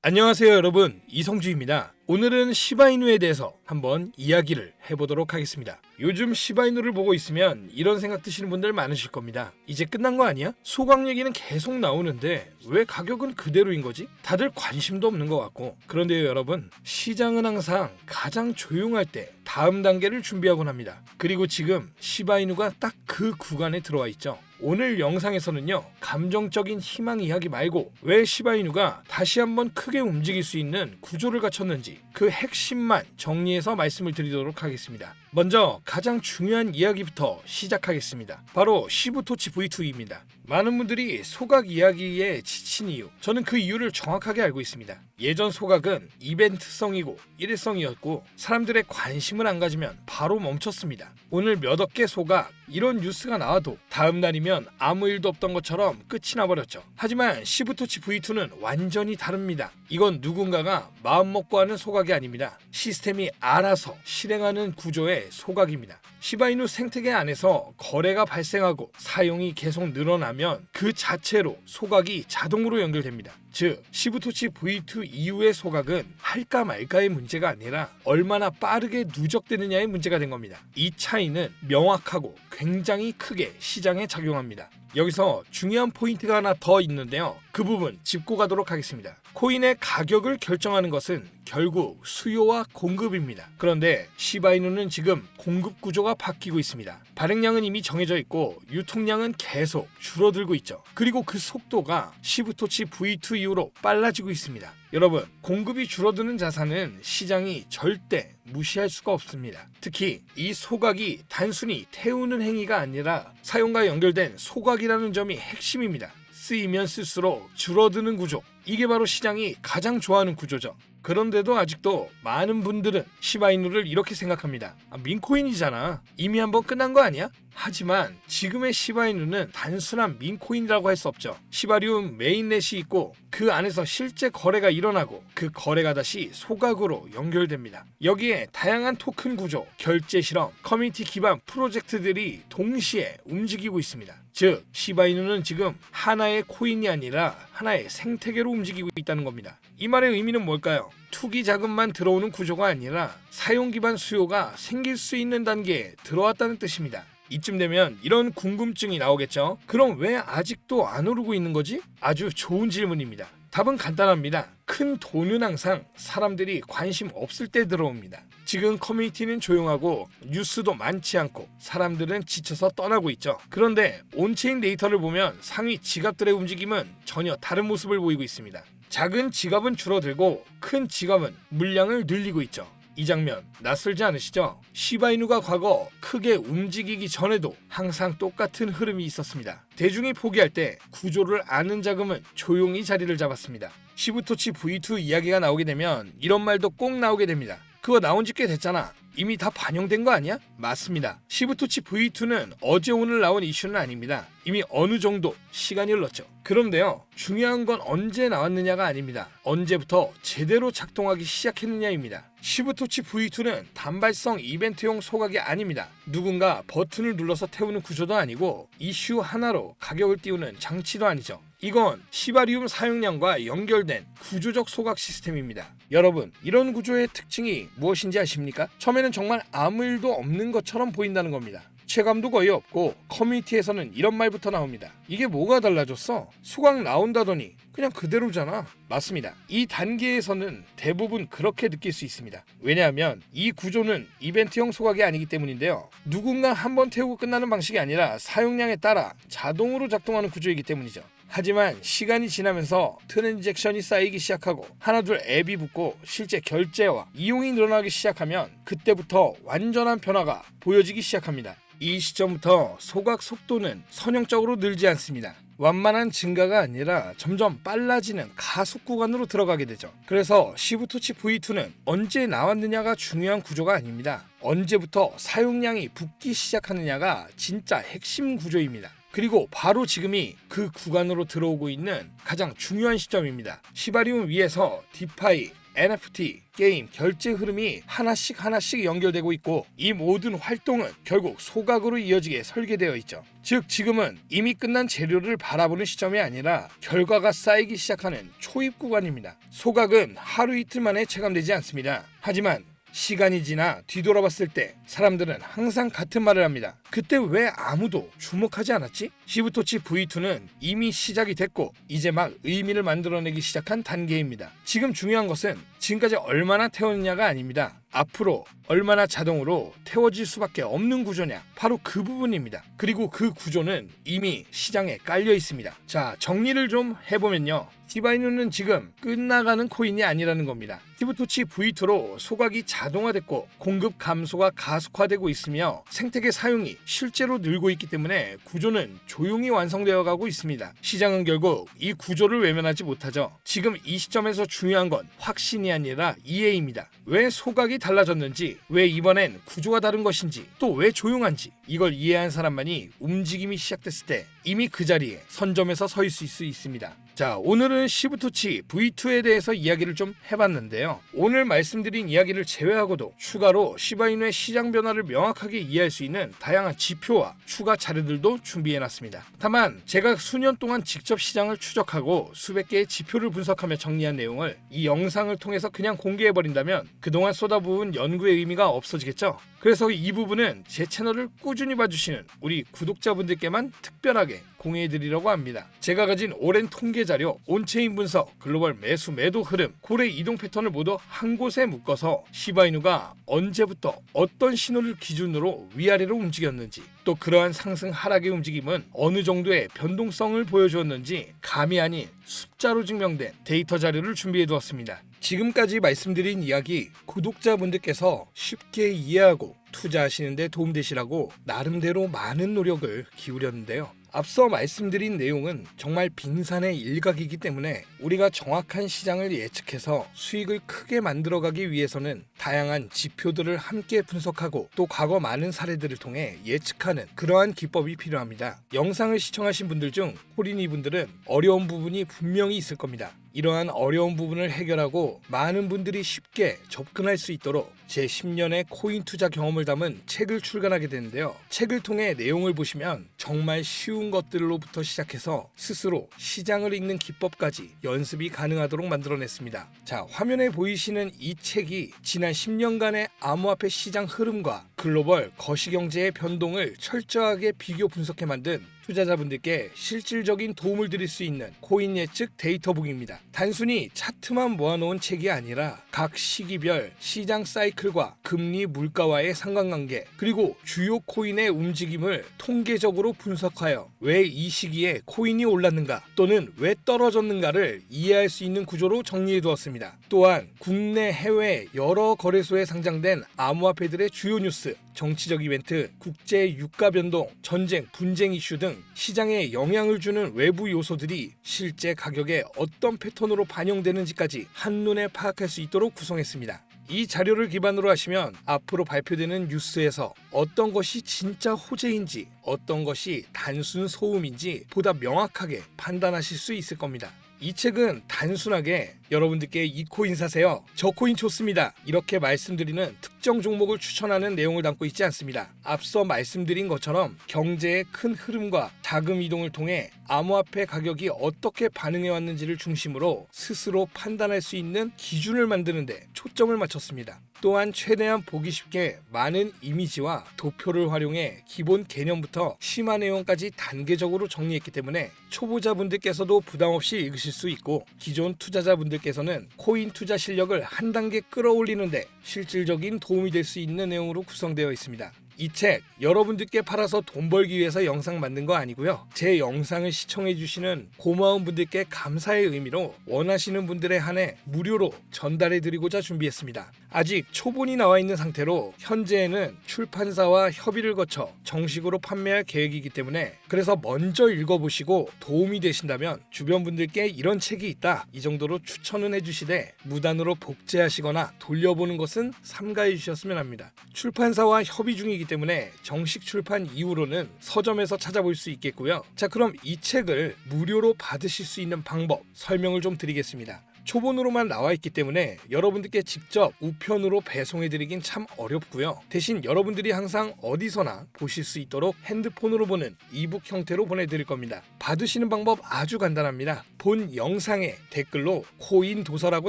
안녕하세요 여러분, 이성주입니다. 오늘은 시바이누에 대해서 한번 이야기를 해보도록 하겠습니다. 요즘 시바이누를 보고 있으면 이런 생각 드시는 분들 많으실 겁니다. 이제 끝난 거 아니야? 소각 얘기는 계속 나오는데 왜 가격은 그대로인 거지? 다들 관심도 없는 것 같고. 그런데요 여러분, 시장은 항상 가장 조용할 때 다음 단계를 준비하곤 합니다. 그리고 지금 시바이누가 딱 그 구간에 들어와 있죠. 오늘 영상에서는요, 감정적인 희망 이야기 말고 왜 시바이누가 다시 한번 크게 움직일 수 있는 구조를 갖췄는지 그 핵심만 정리해서 말씀을 드리도록 하겠습니다. 먼저 가장 중요한 이야기부터 시작하겠습니다. 바로 시부토치 V2입니다. 많은 분들이 소각 이야기에 지친 이유, 저는 그 이유를 정확하게 알고 있습니다. 예전 소각은 이벤트성이고 일회성이었고 사람들의 관심을 안 가지면 바로 멈췄습니다. 오늘 몇 억 개 소각, 이런 뉴스가 나와도 다음 날이면 아무 일도 없던 것처럼 끝이 나버렸죠. 하지만 시부토치 V2는 완전히 다릅니다. 이건 누군가가 마음먹고 하는 소각이 아닙니다. 시스템이 알아서 실행하는 구조의 소각입니다. 시바이누 생태계 안에서 거래가 발생하고 사용이 계속 늘어나면 그 자체로 소각이 자동으로 연결됩니다. 즉, 시부토치 V2 이후의 소각은 할까 말까의 문제가 아니라 얼마나 빠르게 누적되느냐의 문제가 된 겁니다. 이 차이는 명확하고 굉장히 크게 시장에 작용합니다. 여기서 중요한 포인트가 하나 더 있는데요. 그 부분 짚고 가도록 하겠습니다. 코인의 가격을 결정하는 것은 결국 수요와 공급입니다. 그런데 시바이누는 지금 공급 구조가 바뀌고 있습니다. 발행량은 이미 정해져 있고 유통량은 계속 줄어들고 있죠. 그리고 그 속도가 시부토치 V2 이후로 빨라지고 있습니다. 여러분, 공급이 줄어드는 자산은 시장이 절대 무시할 수가 없습니다. 특히 이 소각이 단순히 태우는 행위가 아니라 사용과 연결된 소각이라는 점이 핵심입니다. 쓰이면 쓸수록 줄어드는 구조, 이게 바로 시장이 가장 좋아하는 구조죠. 그런데도 아직도 많은 분들은 시바이누를 이렇게 생각합니다. 민코인이잖아. 이미 한번 끝난 거 아니야? 하지만 지금의 시바이누는 단순한 민코인이라고 할 수 없죠. 시바리움 메인넷이 있고 그 안에서 실제 거래가 일어나고 그 거래가 다시 소각으로 연결됩니다. 여기에 다양한 토큰 구조, 결제 실험, 커뮤니티 기반 프로젝트들이 동시에 움직이고 있습니다. 즉, 시바이누는 지금 하나의 코인이 아니라 하나의 생태계로 움직이고 있다는 겁니다. 이 말의 의미는 뭘까요? 투기 자금만 들어오는 구조가 아니라 사용 기반 수요가 생길 수 있는 단계에 들어왔다는 뜻입니다. 이쯤 되면 이런 궁금증이 나오겠죠? 그럼 왜 아직도 안 오르고 있는 거지? 아주 좋은 질문입니다. 답은 간단합니다. 큰 돈은 항상 사람들이 관심 없을 때 들어옵니다. 지금 커뮤니티는 조용하고 뉴스도 많지 않고 사람들은 지쳐서 떠나고 있죠. 그런데 온체인 데이터를 보면 상위 지갑들의 움직임은 전혀 다른 모습을 보이고 있습니다. 작은 지갑은 줄어들고 큰 지갑은 물량을 늘리고 있죠. 이 장면 낯설지 않으시죠? 시바이누가 과거 크게 움직이기 전에도 항상 똑같은 흐름이 있었습니다. 대중이 포기할 때 구조를 아는 자금은 조용히 자리를 잡았습니다. 시부토치 V2 이야기가 나오게 되면 이런 말도 꼭 나오게 됩니다. 그거 나온 지 꽤 됐잖아. 이미 다 반영된 거 아니야? 맞습니다. 시부토치 V2는 어제 오늘 나온 이슈는 아닙니다. 이미 어느 정도 시간이 흘렀죠. 그런데요, 중요한 건 언제 나왔느냐가 아닙니다. 언제부터 제대로 작동하기 시작했느냐입니다. 시부토치 V2는 단발성 이벤트용 소각이 아닙니다. 누군가 버튼을 눌러서 태우는 구조도 아니고 이슈 하나로 가격을 띄우는 장치도 아니죠. 이건 시바리움 사용량과 연결된 구조적 소각 시스템입니다. 여러분, 이런 구조의 특징이 무엇인지 아십니까? 처음에는 정말 아무 일도 없는 것처럼 보인다는 겁니다. 체감도 거의 없고 커뮤니티에서는 이런 말부터 나옵니다. 이게 뭐가 달라졌어? 소각 나온다더니 그냥 그대로잖아. 맞습니다. 이 단계에서는 대부분 그렇게 느낄 수 있습니다. 왜냐하면 이 구조는 이벤트형 소각이 아니기 때문인데요. 누군가 한번 태우고 끝나는 방식이 아니라 사용량에 따라 자동으로 작동하는 구조이기 때문이죠. 하지만 시간이 지나면서 트랜잭션이 쌓이기 시작하고 하나둘 앱이 붙고 실제 결제와 이용이 늘어나기 시작하면 그때부터 완전한 변화가 보여지기 시작합니다. 이 시점부터 소각 속도는 선형적으로 늘지 않습니다. 완만한 증가가 아니라 점점 빨라지는 가속 구간으로 들어가게 되죠. 그래서 시부토치 V2는 언제 나왔느냐가 중요한 구조가 아닙니다. 언제부터 사용량이 붙기 시작하느냐가 진짜 핵심 구조입니다. 그리고 바로 지금이 그 구간으로 들어오고 있는 가장 중요한 시점입니다. 시바리움 위에서 디파이, NFT, 게임, 결제 흐름이 하나씩 연결되고 있고 이 모든 활동은 결국 소각으로 이어지게 설계되어 있죠. 즉 지금은 이미 끝난 재료를 바라보는 시점이 아니라 결과가 쌓이기 시작하는 초입 구간입니다. 소각은 하루 이틀 만에 체감되지 않습니다. 하지만 시간이 지나 뒤돌아봤을 때 사람들은 항상 같은 말을 합니다. 그때 왜 아무도 주목하지 않았지? 시부토치 V2는 이미 시작이 됐고 이제 막 의미를 만들어내기 시작한 단계입니다. 지금 중요한 것은 지금까지 얼마나 태웠느냐가 아닙니다. 앞으로 얼마나 자동으로 태워질 수밖에 없는 구조냐, 바로 그 부분입니다. 그리고 그 구조는 이미 시장에 깔려 있습니다. 자, 정리를 좀 해보면요, 시바이누는 지금 끝나가는 코인이 아니라는 겁니다. 시부토치 V2로 소각이 자동화됐고 공급 감소가 가속화되고 있으며 생태계 사용이 실제로 늘고 있기 때문에 구조는 조용히 완성되어 가고 있습니다. 시장은 결국 이 구조를 외면하지 못하죠. 지금 이 시점에서 중요한 건 확신이 아니라 이해입니다. 왜 소각이 달라졌는지, 왜 이번엔 구조가 다른 것인지, 또 왜 조용한지, 이걸 이해한 사람만이 움직임이 시작됐을 때 이미 그 자리에 선점에서 서 있을 수 있습니다. 자, 오늘은 시부토치 V2에 대해서 이야기를 좀 해봤는데요. 오늘 말씀드린 이야기를 제외하고도 추가로 시바이누의 시장 변화를 명확하게 이해할 수 있는 다양한 지표와 추가 자료들도 준비해놨습니다. 다만 제가 수년 동안 직접 시장을 추적하고 수백 개의 지표를 분석하며 정리한 내용을 이 영상을 통해서 그냥 공개해버린다면 그동안 쏟아부은 연구의 의미가 없어지겠죠? 그래서 이 부분은 제 채널을 꾸준히 봐주시는 우리 구독자분들께만 특별하게 공유해드리려고 합니다. 제가 가진 오랜 통계 자료, 온체인 분석, 글로벌 매수 매도 흐름, 고래 이동 패턴을 모두 한 곳에 묶어서 시바이누가 언제부터 어떤 신호를 기준으로 위아래로 움직였는지, 또 그러한 상승 하락의 움직임은 어느 정도의 변동성을 보여주었는지 감이 아닌 숫자로 증명된 데이터 자료를 준비해 두었습니다. 지금까지 말씀드린 이야기 구독자분들께서 쉽게 이해하고 투자하시는 데 도움되시라고 나름대로 많은 노력을 기울였는데요. 앞서 말씀드린 내용은 정말 빙산의 일각이기 때문에 우리가 정확한 시장을 예측해서 수익을 크게 만들어가기 위해서는 다양한 지표들을 함께 분석하고 또 과거 많은 사례들을 통해 예측하는 그러한 기법이 필요합니다. 영상을 시청하신 분들 중 호린이 분들은 어려운 부분이 분명히 있을 겁니다. 이러한 어려운 부분을 해결하고 많은 분들이 쉽게 접근할 수 있도록 제 10년의 코인 투자 경험을 담은 책을 출간하게 되는데요. 책을 통해 내용을 보시면 정말 쉬운 것들로부터 시작해서 스스로 시장을 읽는 기법까지 연습이 가능하도록 만들어냈습니다. 자, 화면에 보이시는 이 책이 지난 10년간의 암호화폐 시장 흐름과 글로벌 거시경제의 변동을 철저하게 비교 분석해 만든 투자자분들께 실질적인 도움을 드릴 수 있는 코인 예측 데이터북입니다. 단순히 차트만 모아놓은 책이 아니라 각 시기별 시장 사이클과 금리 물가와의 상관관계, 그리고 주요 코인의 움직임을 통계적으로 분석하여 왜 이 시기에 코인이 올랐는가 또는 왜 떨어졌는가를 이해할 수 있는 구조로 정리해 두었습니다. 또한 국내 해외 여러 거래소에 상장된 암호화폐들의 주요 뉴스, 정치적 이벤트, 국제 유가 변동, 전쟁, 분쟁 이슈 등 시장에 영향을 주는 외부 요소들이 실제 가격에 어떤 패턴으로 반영되는지까지 한눈에 파악할 수 있도록 구성했습니다. 이 자료를 기반으로 하시면 앞으로 발표되는 뉴스에서 어떤 것이 진짜 호재인지, 어떤 것이 단순 소음인지 보다 명확하게 판단하실 수 있을 겁니다. 이 책은 단순하게 여러분들께 이 코인 사세요, 저 코인 좋습니다, 이렇게 말씀드리는 특정 종목을 추천하는 내용을 담고 있지 않습니다. 앞서 말씀드린 것처럼 경제의 큰 흐름과 자금 이동을 통해 암호화폐 가격이 어떻게 반응해 왔는지를 중심으로 스스로 판단할 수 있는 기준을 만드는 데 초점을 맞췄습니다. 또한 최대한 보기 쉽게 많은 이미지와 도표를 활용해 기본 개념부터 심화 내용까지 단계적으로 정리했기 때문에 초보자분들께서도 부담없이 읽으실 수 있고 기존 투자자분들께서는 코인 투자 실력을 한 단계 끌어올리는데 실질적인 도움이 될 수 있는 내용으로 구성되어 있습니다. 이 책 여러분들께 팔아서 돈 벌기 위해서 영상 만든 거 아니고요. 제 영상을 시청해 주시는 고마운 분들께 감사의 의미로 원하시는 분들에 한해 무료로 전달해 드리고자 준비했습니다. 아직 초본이 나와 있는 상태로 현재는 출판사와 협의를 거쳐 정식으로 판매할 계획이기 때문에 그래서 먼저 읽어보시고 도움이 되신다면 주변 분들께 이런 책이 있다, 이 정도로 추천은 해주시되 무단으로 복제하시거나 돌려보는 것은 삼가해 주셨으면 합니다. 출판사와 협의 중이기 때문에 정식 출판 이후로는 서점에서 찾아볼 수 있겠고요. 자, 그럼 이 책을 무료로 받으실 수 있는 방법 설명을 좀 드리겠습니다. 초본으로만 나와 있기 때문에 여러분들께 직접 우편으로 배송해드리긴 참 어렵고요. 대신 여러분들이 항상 어디서나 보실 수 있도록 핸드폰으로 보는 이북 형태로 보내드릴 겁니다. 받으시는 방법 아주 간단합니다. 본 영상에 댓글로 코인 도서라고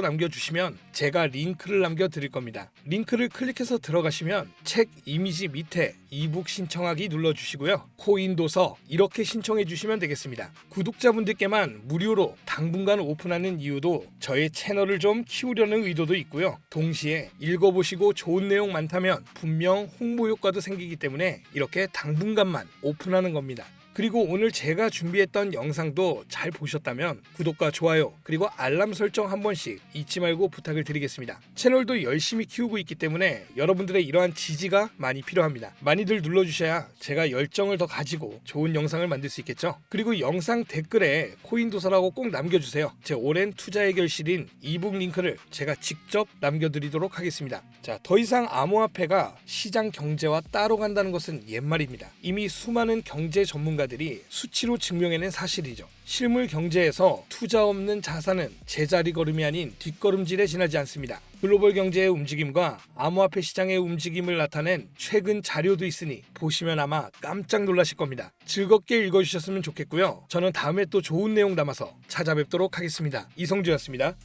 남겨주시면 제가 링크를 남겨드릴 겁니다. 링크를 클릭해서 들어가시면 책 이미지 밑에 이북 신청하기 눌러주시고요. 코인 도서 이렇게 신청해 주시면 되겠습니다. 구독자분들께만 무료로 당분간 오픈하는 이유도 저의 채널을 좀 키우려는 의도도 있고요. 동시에 읽어보시고 좋은 내용 많다면 분명 홍보 효과도 생기기 때문에 이렇게 당분간만 오픈하는 겁니다. 그리고 오늘 제가 준비했던 영상도 잘 보셨다면 구독과 좋아요 그리고 알람 설정 한 번씩 잊지 말고 부탁을 드리겠습니다. 채널도 열심히 키우고 있기 때문에 여러분들의 이러한 지지가 많이 필요합니다. 많이들 눌러주셔야 제가 열정을 더 가지고 좋은 영상을 만들 수 있겠죠. 그리고 영상 댓글에 코인도서라고 꼭 남겨주세요. 제 오랜 투자 해결실인 이북 링크를 제가 직접 남겨드리도록 하겠습니다. 자, 더 이상 암호화폐가 시장 경제와 따로 간다는 것은 옛말입니다. 이미 수많은 경제 전문가들이 수치로 증명해낸 사실이죠. 실물 경제에서 투자 없는 자산은 제자리 걸음이 아닌 뒷걸음질에 지나지 않습니다. 글로벌 경제의 움직임과 암호화폐 시장의 움직임을 나타낸 최근 자료도 있으니 보시면 아마 깜짝 놀라실 겁니다. 즐겁게 읽어주셨으면 좋겠고요. 저는 다음에 또 좋은 내용 담아서 찾아뵙도록 하겠습니다. 이성주였습니다.